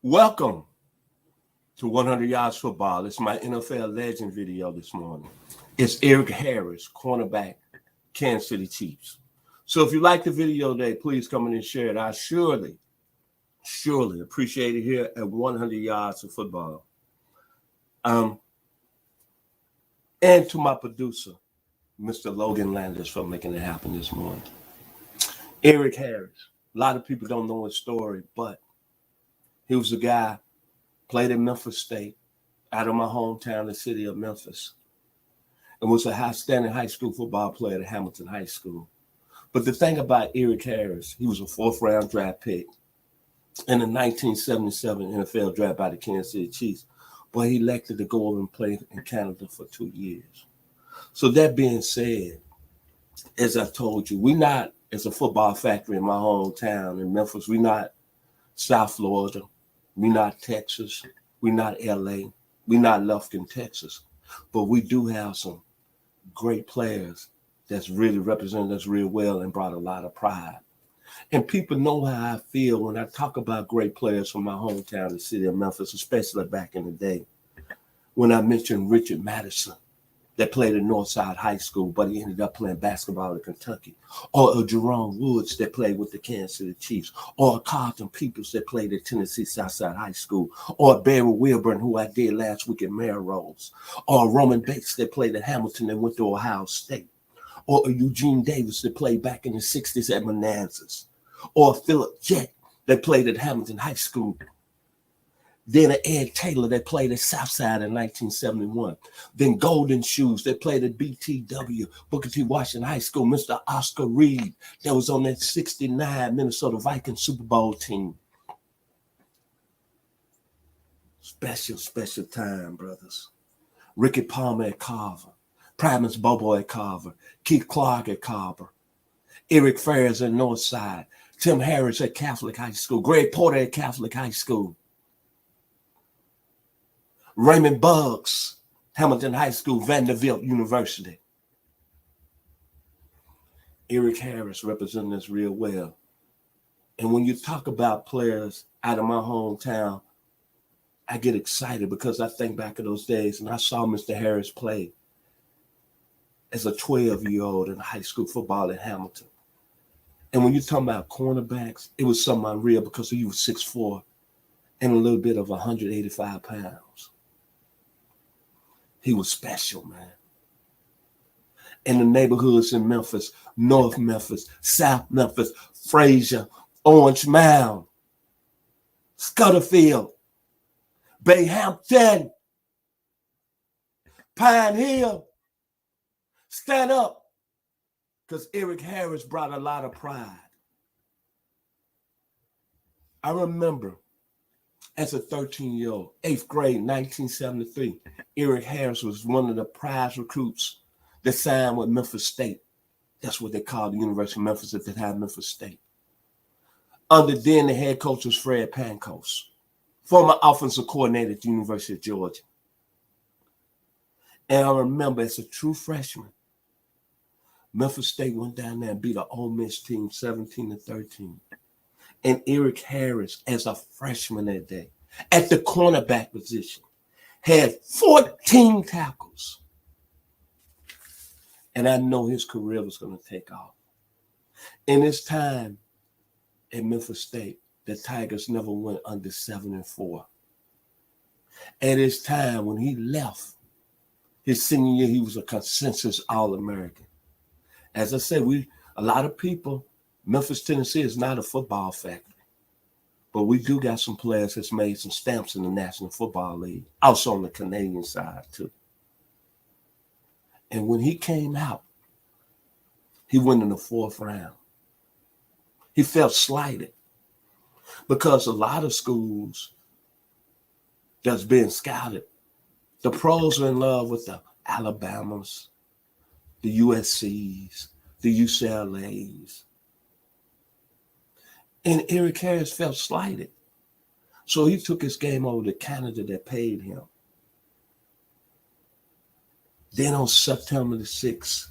Welcome to 100 Yards Football. It's my NFL Legend video this morning. It's Eric Harris, cornerback, Kansas City Chiefs. So if you like the video today, please come in and share it. I surely appreciate it here at 100 Yards of Football. And to my producer, Mr. Logan Landis, for making it happen this morning. Eric Harris. A lot of people don't know his story, but he was a guy, played at Memphis State, out of my hometown, the city of Memphis, and was a outstanding high school football player at Hamilton High School. But the thing about Eric Harris, he was a fourth-round draft pick in the 1977 NFL draft by the Kansas City Chiefs, but he elected to go over and play in Canada for 2 years. So that being said, as I told you, we're not, as a football factory in my hometown in Memphis, we're not South Florida, we're not Texas, we're not LA, we're not Lufkin, Texas, but we do have some great players that's really represented us real well and brought a lot of pride. And people know how I feel when I talk about great players from my hometown, the city of Memphis, especially back in the day. When I mentioned Richard Madison, that played at Northside High School, but he ended up playing basketball in Kentucky. Or Jerome Woods that played with the Kansas City Chiefs. Or Carlton Peoples that played at Tennessee Southside High School. Or Barry Wilburn, who I did last week at Melrose. Or Roman Bates that played at Hamilton and went to Ohio State. Or Eugene Davis that played back in the 60s at Manassas. Or Philip Jett that played at Hamilton High School. Then Ed Taylor that played at Southside in 1971. Then Golden Shoes that played at BTW, Booker T. Washington High School. Mr. Oscar Reed that was on that 69 Minnesota Vikings Super Bowl team. Special time, brothers. Ricky Palmer at Carver. Primus Bobo at Carver. Keith Clark at Carver. Eric Ferris at Northside. Tim Harris at Catholic High School. Greg Porter at Catholic High School. Raymond Buggs, Hamilton High School, Vanderbilt University. Eric Harris representing us real well. And when you talk about players out of my hometown, I get excited because I think back of those days and I saw Mr. Harris play as a 12-year-old in high school football at Hamilton. And when you're talking about cornerbacks, it was something unreal because he was 6'4" and a little bit of 185 pounds. He was special, man. In the neighborhoods in Memphis, North Memphis, South Memphis, Frazier, Orange Mound, Scudderfield, Bayhampton, Pine Hill. Stand up, because Eric Harris brought a lot of pride. I remember as a 13-year-old, 8th grade, 1973, Eric Harris was one of the prize recruits that signed with Memphis State. That's what they called the University of Memphis at the time, Memphis State. Under then, the head coach was Fred Pankos, former offensive coordinator at the University of Georgia. And I remember as a true freshman, Memphis State went down there and beat an Ole Miss team 17-13. And Eric Harris, as a freshman that day, at the cornerback position, had 14 tackles. And I know his career was going to take off. In his time at Memphis State, the Tigers never went under 7-4. At his time, when he left, his senior year, he was a consensus All-American. As I said, a lot of people, Memphis, Tennessee is not a football factory, but we do got some players that's made some stamps in the National Football League, also on the Canadian side too. And when he came out, he went in the 4th round. He felt slighted because a lot of schools that's being scouted, the pros are in love with the Alabamas, the USCs, the UCLAs. And Eric Harris felt slighted. So he took his game over to Canada that paid him. Then on September the 6th,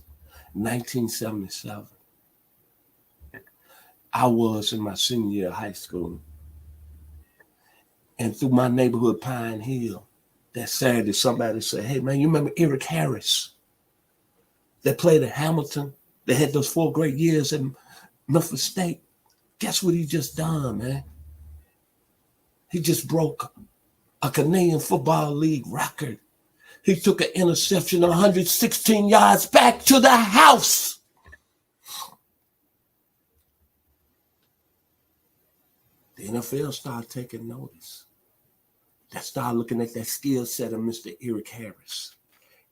1977, I was in my senior year of high school. And through my neighborhood, Pine Hill, that Saturday, somebody said, hey, man, you remember Eric Harris that played at Hamilton? They had those 4 great years at Memphis State. Guess what he just done, man? He just broke a Canadian Football League record. He took an interception 116 yards back to the house. The NFL started taking notice. They started looking at that skill set of Mr. Eric Harris.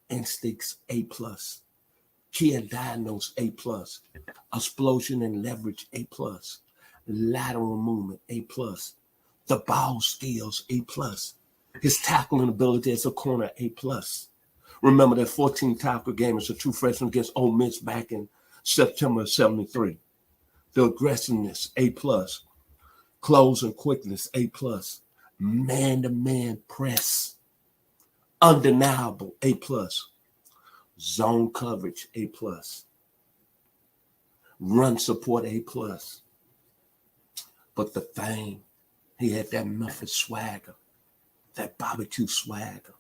Instincts A+. Key and diagnose A+. Explosion and leverage A+. Lateral movement A+. The ball skills A+. His tackling ability as a corner A+. Remember that 14 tackle game as a true freshman against Ole Miss back in September of '73. The aggressiveness A+. Close and quickness A+. Man-to-man press. Undeniable A+. Zone coverage A+. Run support A+. But the thing, he had that Memphis swagger, that barbecue swagger,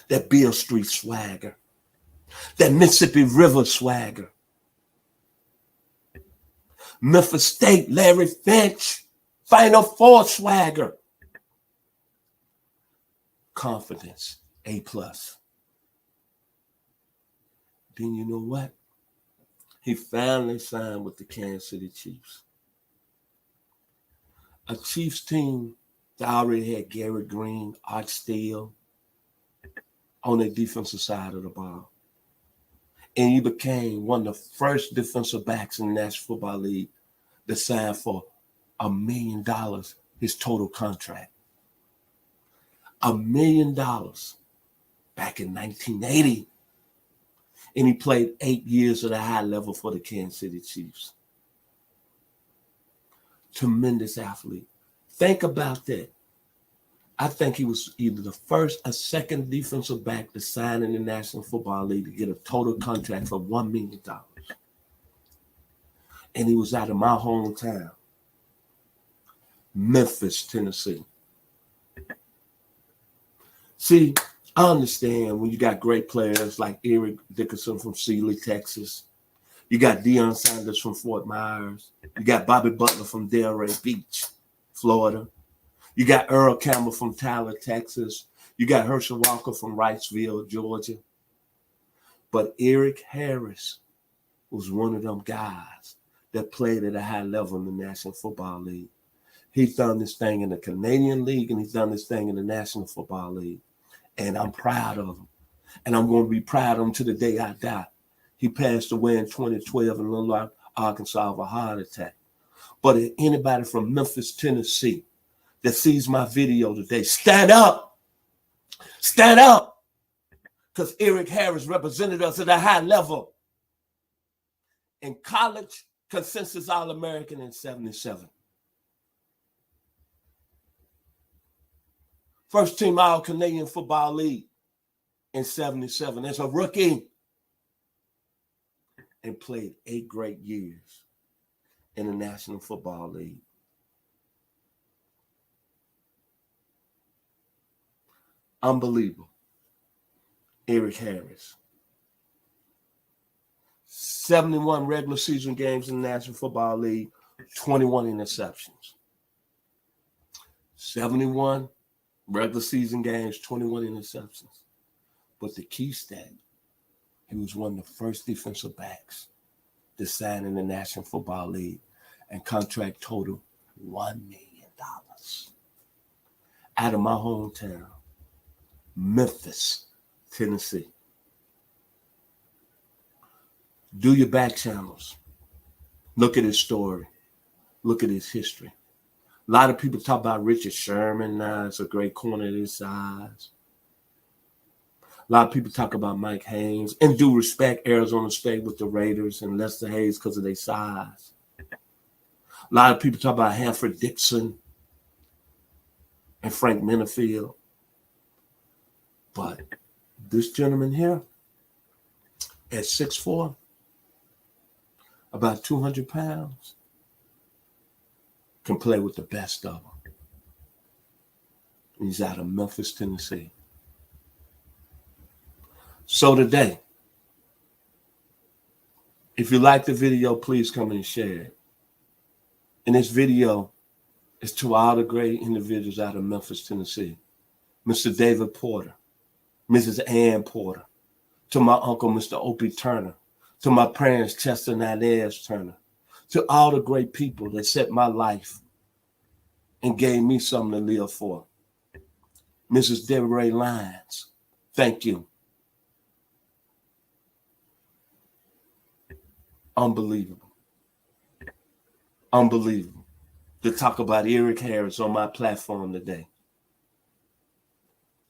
that Beale Street swagger, that Mississippi River swagger. Memphis State, Larry Finch, Final Four swagger. Confidence A+. Then you know what? He finally signed with the Kansas City Chiefs. A Chiefs team that already had Gary Green, Art Steele on the defensive side of the ball. And he became one of the first defensive backs in the National Football League that signed for $1 million, his total contract. $1 million back in 1980. And he played 8 years at a high level for the Kansas City Chiefs. Tremendous athlete. Think about that. I think he was either the first or second defensive back to sign in the National Football League to get a total contract for $1 million. And he was out of my hometown, Memphis, Tennessee. See, I understand when you got great players like Eric Dickerson from Sealy, Texas. You got Deion Sanders from Fort Myers. You got Bobby Butler from Delray Beach, Florida. You got Earl Campbell from Tyler, Texas. You got Herschel Walker from Wrightsville, Georgia. But Eric Harris was one of them guys that played at a high level in the National Football League. He's done this thing in the Canadian League, and he's done this thing in the National Football League. And I'm proud of him. And I'm going to be proud of him to the day I die. He passed away in 2012 in Little Rock, Arkansas, of a heart attack. But if anybody from Memphis, Tennessee that sees my video today, stand up. Stand up. Because Eric Harris represented us at a high level. In college, consensus All-American in '77. First team All-Canadian Football League in '77 as a rookie. And played 8 great years in the National Football League. Unbelievable. Eric Harris. 71 regular season games in the National Football League, 21 interceptions. 71 regular season games, 21 interceptions. But the key stat, he was one of the first defensive backs to sign in the National Football League, and contract total $1 million. Out of my hometown, Memphis, Tennessee. Do your back channels. Look at his story. Look at his history. A lot of people talk about Richard Sherman now. It's a great corner at his size. A lot of people talk about Mike Haynes. And due respect, Arizona State with the Raiders and Lester Hayes because of their size. A lot of people talk about Hanford Dixon and Frank Minifield. But this gentleman here, at 6'4", about 200 pounds, can play with the best of them. He's out of Memphis, Tennessee. So today, if you like the video, please come and share it. And this video is to all the great individuals out of Memphis, Tennessee. Mr. David Porter, Mrs. Ann Porter, to my uncle, Mr. Opie Turner, to my parents, Chester and Inez Turner, to all the great people that set my life and gave me something to live for. Mrs. Deborah Lyons, thank you. Unbelievable. Unbelievable to talk about Eric Harris on my platform today.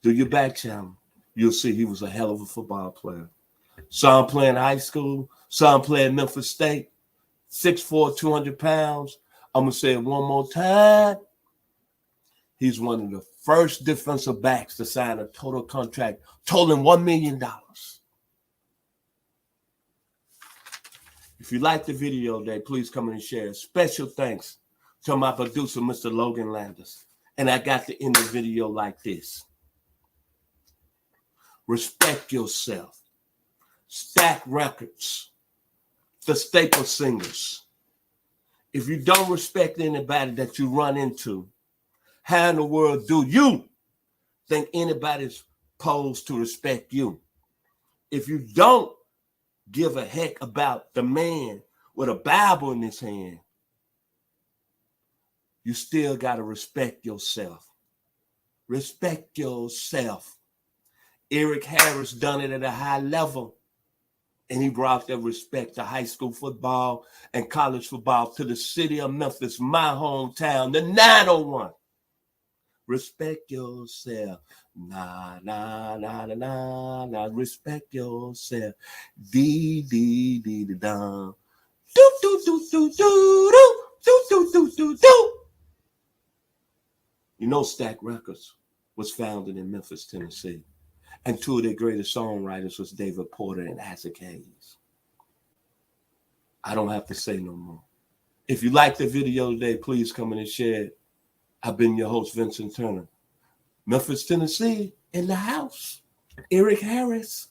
Do your back channel. You'll see he was a hell of a football player. Saw him playing high school. Saw him playing Memphis State. 6'4", 200 pounds. I'm going to say it one more time. He's one of the first defensive backs to sign a total contract totaling $1 million. If you like the video today, please come and share. Special thanks to my producer, Mr. Logan Landis. And I got to end the video like this. Respect yourself. Stack Records. The Staple Singers. If you don't respect anybody that you run into, how in the world do you think anybody's supposed to respect you? If you don't give a heck about the man with a Bible in his hand, you still got to respect yourself. Respect yourself. Eric Harris done it at a high level, and he brought that respect to high school football and college football to the city of Memphis, my hometown, the 901. Respect yourself. Nah, nah, nah, nah, nah, nah. Respect yourself. Dee, dee, dee, dee, da. Do, do, do, do, do, do, do, do, do, do, do. You know, Stack Records was founded in Memphis, Tennessee. And two of their greatest songwriters was David Porter and Isaac Hayes. I don't have to say no more. If you like the video today, please come in and share it. I've been your host, Vincent Turner. Memphis, Tennessee, in the house. Eric Harris.